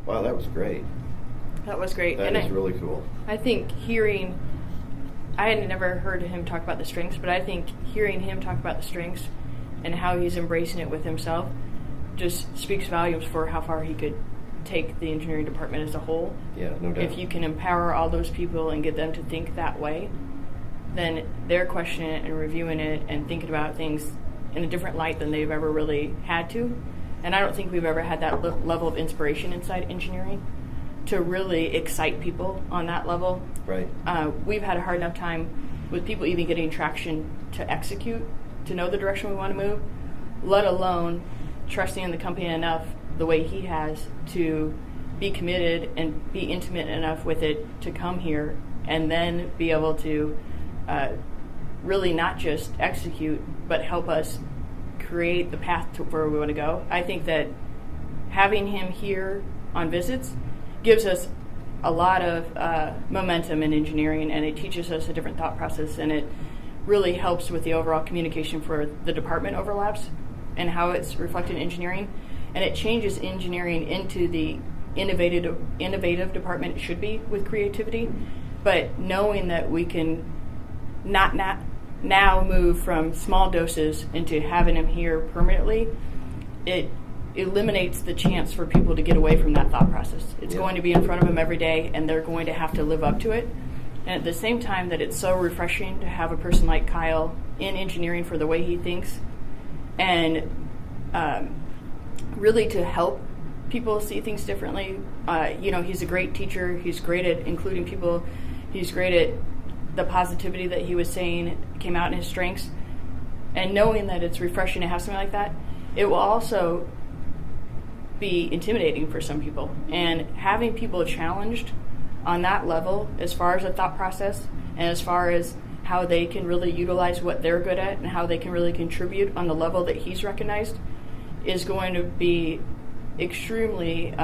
Wow, that was great. That was great. That is really cool. I think I had never heard him talk about the strengths, but I think hearing him talk about the strengths and how he's embracing it with himself just speaks volumes for how far he could take the engineering department as a whole. Yeah, no doubt. If you can empower all those people and get them to think that way, then they're questioning it and reviewing it and thinking about things in a different light than they've ever really had to. And I don't think we've ever had that level of inspiration inside engineering to really excite people on that level. Right. We've had a hard enough time with people even getting traction to execute, to know the direction we want to move, let alone trusting in the company enough the way he has to be committed and be intimate enough with it to come here and then be able to really not just execute, but help us create the path to where we want to go. I think that having him here on visits gives us a lot of momentum in engineering, and it teaches us a different thought process, and it really helps with the overall communication for the department overlaps and how it's reflected in engineering. And it changes engineering into the innovative department it should be with creativity. But knowing that we can not now move from small doses into having them here permanently, it eliminates the chance for people to get away from that thought process. It's going to be in front of them every day, and they're going to have to live up to it. And at the same time that it's so refreshing to have a person like Kyle in engineering for the way he thinks, and really to help people see things differently. He's a great teacher. He's great at including people. He's great at the positivity that he was saying came out in his strengths. And knowing that it's refreshing to have something like that, it will also be intimidating for some people. And having people challenged on that level as far as a thought process and as far as how they can really utilize what they're good at and how they can really contribute on the level that he's recognized is going to be extremely,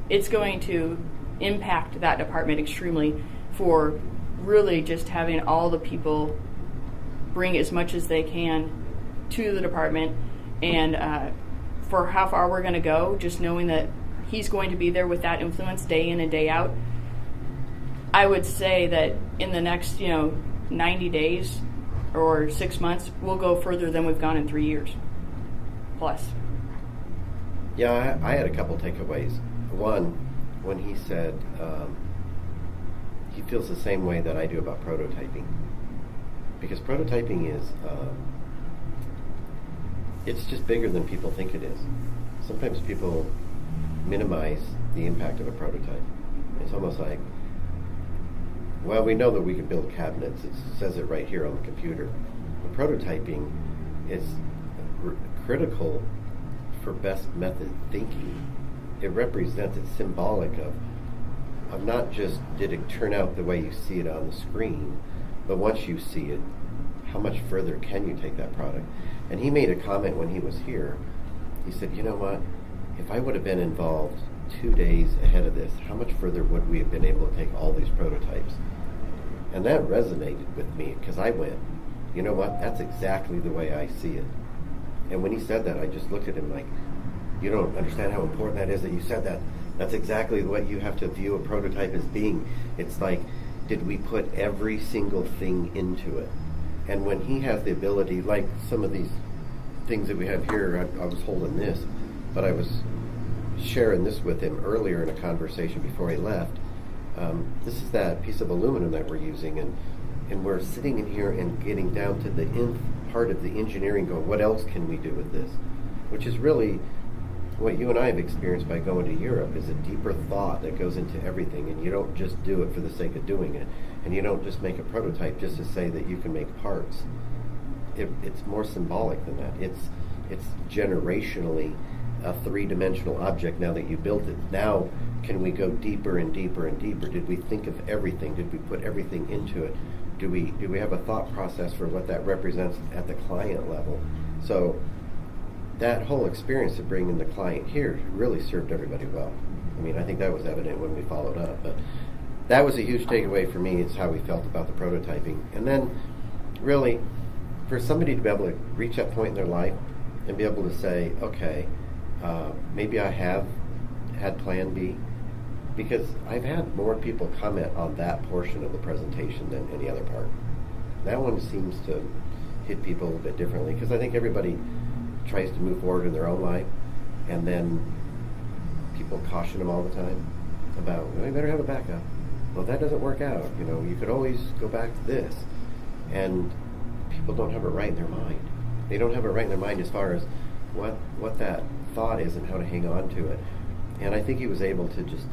it's going to impact that department extremely for really just having all the people bring as much as they can to the department, and for how far we're going to go, just knowing that he's going to be there with that influence day in and day out. I would say that in the next 90 days or 6 months, we'll go further than we've gone in 3 years plus. Yeah, I had a couple takeaways. One, when he said he feels the same way that I do about prototyping, because prototyping is it's just bigger than people think it is. Sometimes people minimize the impact of a prototype. It's almost like, well, we know that we can build cabinets. It says it right here on the computer. But prototyping is critical for best method thinking. It represents, it's symbolic of not just did it turn out the way you see it on the screen, but once you see it, how much further can you take that product? And he made a comment when he was here. He said, you know what, if I would have been involved 2 days ahead of this, how much further would we have been able to take all these prototypes? And that resonated with me, because I went, you know what, that's exactly the way I see it. And when he said that, I just looked at him like, you don't understand how important that is that you said that. That's exactly what you have to view a prototype as being. It's like, did we put every single thing into it? And when he has the ability, like some of these things that we have here, I was holding this, but I was sharing this with him earlier in a conversation before he left. This is that piece of aluminum that we're using, and we're sitting in here and getting down to the nth part of the engineering going, what else can we do with this? Which is really what you and I have experienced by going to Europe, is a deeper thought that goes into everything, and you don't just do it for the sake of doing it, and you don't just make a prototype just to say that you can make parts. It's more symbolic than that. It's generationally a three-dimensional object now that you built it. Now, can we go deeper and deeper and deeper? Did we think of everything? Did we put everything into it? Do we have a thought process for what that represents at the client level? So that whole experience of bringing the client here really served everybody well. I mean, I think that was evident when we followed up, but that was a huge takeaway for me. It's how we felt about the prototyping. And then really, for somebody to be able to reach that point in their life and be able to say, okay, maybe I have had Plan B? Because I've had more people comment on that portion of the presentation than any other part. That one seems to hit people a little bit differently, because I think everybody tries to move forward in their own life, and then people caution them all the time about, well, you better have a backup. Well, that doesn't work out. You could always go back to this. And people don't have it right in their mind. They don't have it right in their mind as far as what that thought is and how to hang on to it. And I think he was able to just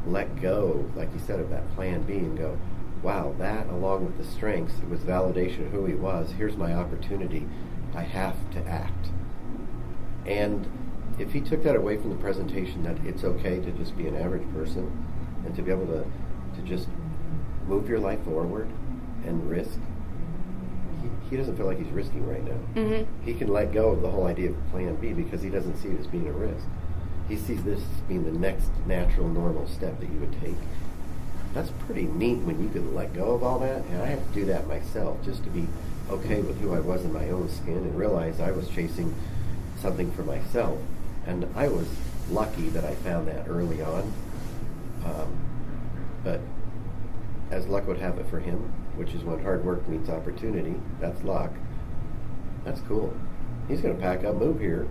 let go, like you said, of that Plan B and go, wow, that along with the strengths, it was validation of who he was. Here's my opportunity. I have to act. And if he took that away from the presentation, that it's okay to just be an average person and to be able to just move your life forward and risk, he doesn't feel like he's risking right now. Mm-hmm. He can let go of the whole idea of Plan B because he doesn't see it as being a risk. He sees this as being the next natural, normal step that you would take. That's pretty neat when you can let go of all that. And I had to do that myself just to be okay with who I was in my own skin and realize I was chasing something for myself. And I was lucky that I found that early on. But as luck would have it for him, which is when hard work meets opportunity, that's luck. That's cool. He's going to pack up, move here,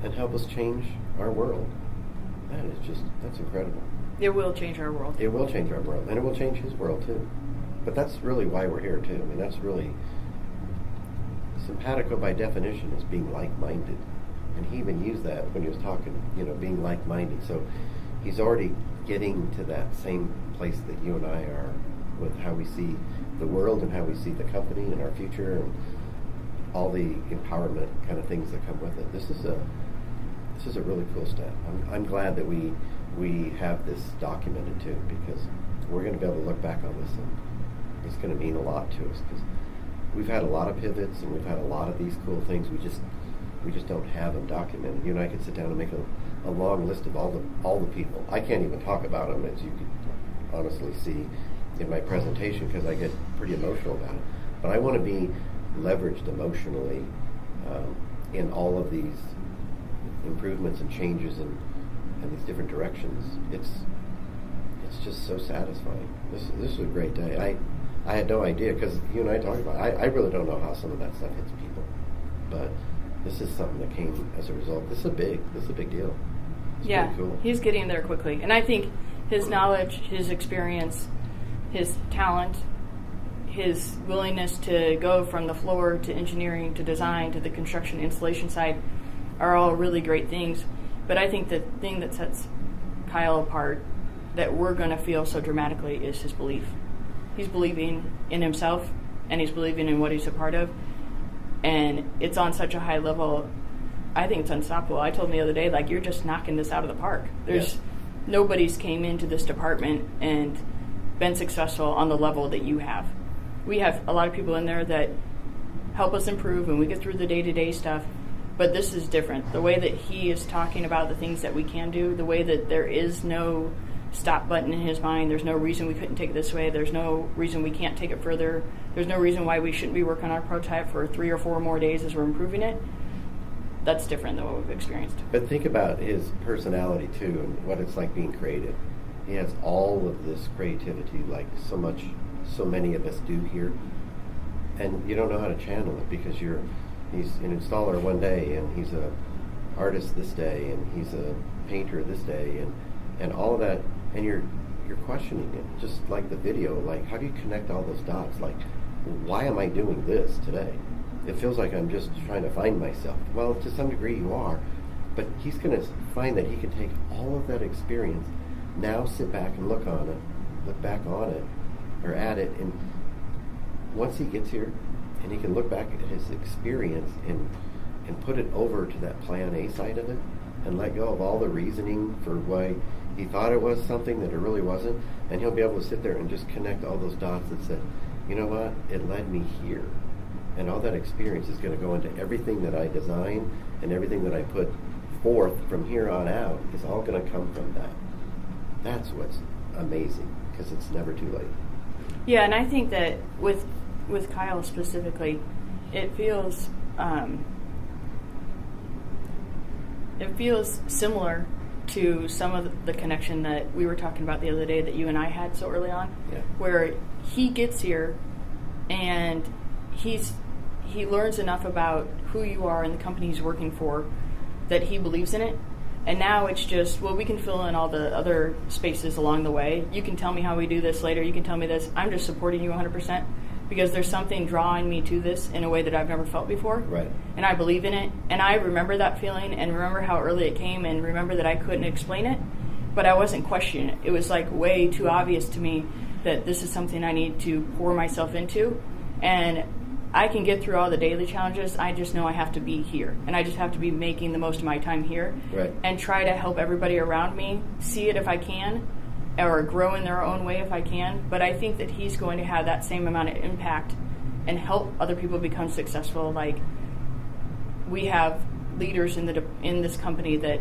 and help us change our world. That's incredible. It will change our world. It will change our world, and it will change his world too. But that's really why we're here too. I mean, that's really, simpatico by definition is being like-minded. And he even used that when he was talking, being like-minded. So he's already getting to that same place that you and I are with how we see the world and how we see the company and our future and all the empowerment kind of things that come with it. This is a really cool step. I'm glad that we have this documented too, because we're going to be able to look back on this and it's going to mean a lot to us, because we've had a lot of pivots and we've had a lot of these cool things. We just don't have them documented. You and I could sit down and make a long list of all the people. I can't even talk about them, as you could honestly see in my presentation, because I get pretty emotional about it. But I want to be leveraged emotionally in all of these improvements and changes and these different directions. It's just so satisfying. This is a great day. I had no idea, because you and I talked about it. I really don't know how some of that stuff hits people, but this is something that came as a result. This is a big deal. It's yeah, cool. He's getting there quickly, and I think his knowledge, his experience, his talent, his willingness to go from the floor to engineering to design to the construction installation side are all really great things. But I think the thing that sets Kyle apart, that we're going to feel so dramatically, is his belief. He's believing in himself, and he's believing in what he's a part of. And it's on such a high level, I think it's unstoppable. I told him the other day, you're just knocking this out of the park. Nobody's came into this department and been successful on the level that you have. We have a lot of people in there that help us improve, and we get through the day-to-day stuff. But this is different. The way that he is talking about the things that we can do, the way that there is no stop button in his mind, there's no reason we couldn't take it this way, there's no reason we can't take it further, there's no reason why we shouldn't be working on our prototype for 3 or 4 more days as we're improving it. That's different than what we've experienced. But think about his personality too, and what it's like being creative. He has all of this creativity, like so many of us do here, and you don't know how to channel it, because he's an installer one day, and he's a artist this day, and he's a painter this day, and all of that, and you're questioning it, just like the video, how do you connect all those dots? Why am I doing this today? It feels like I'm just trying to find myself. Well, to some degree you are, but he's going to find that he can take all of that experience, now sit back and look back on it, or at it, and once he gets here, and he can look back at his experience and put it over to that Plan A side of it, and let go of all the reasoning for why he thought it was something that it really wasn't, and he'll be able to sit there and just connect all those dots that said, you know what, it led me here. And all that experience is going to go into everything that I design, and everything that I put forth from here on out is all going to come from that. That's what's amazing, because it's never too late. Yeah, and I think that with Kyle specifically, it feels similar to some of the connection that we were talking about the other day that you and I had so early on, Yeah. where he gets here and he learns enough about who you are and the company he's working for that he believes in it. And now it's just, well, we can fill in all the other spaces along the way. You can tell me how we do this later. You can tell me this. I'm just supporting you 100% because there's something drawing me to this in a way that I've never felt before. Right. And I believe in it. And I remember that feeling and remember how early it came and remember that I couldn't explain it, but I wasn't questioning it. It was like way too obvious to me that this is something I need to pour myself into. And I can get through all the daily challenges. I just know I have to be here. And I just have to be making the most of my time here. Right. And try to help everybody around me see it if I can, or grow in their own way if I can. But I think that he's going to have that same amount of impact and help other people become successful. Like, we have leaders in this company that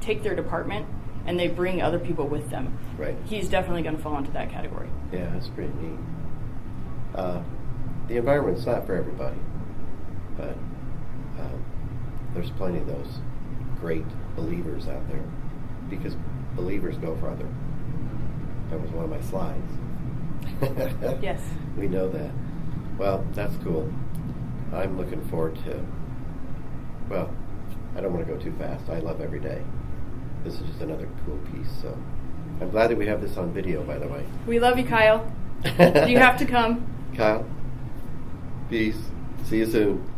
take their department and they bring other people with them. Right. He's definitely going to fall into that category. Yeah, that's pretty neat. The environment's not for everybody, but there's plenty of those great believers out there, because believers go further. That was one of my slides. Yes. We know that. Well, that's cool. I'm looking forward to, well, I don't want to go too fast. I love every day. This is just another cool piece, so I'm glad that we have this on video, by the way. We love you, Kyle. You have to come. Kyle, peace. See you soon.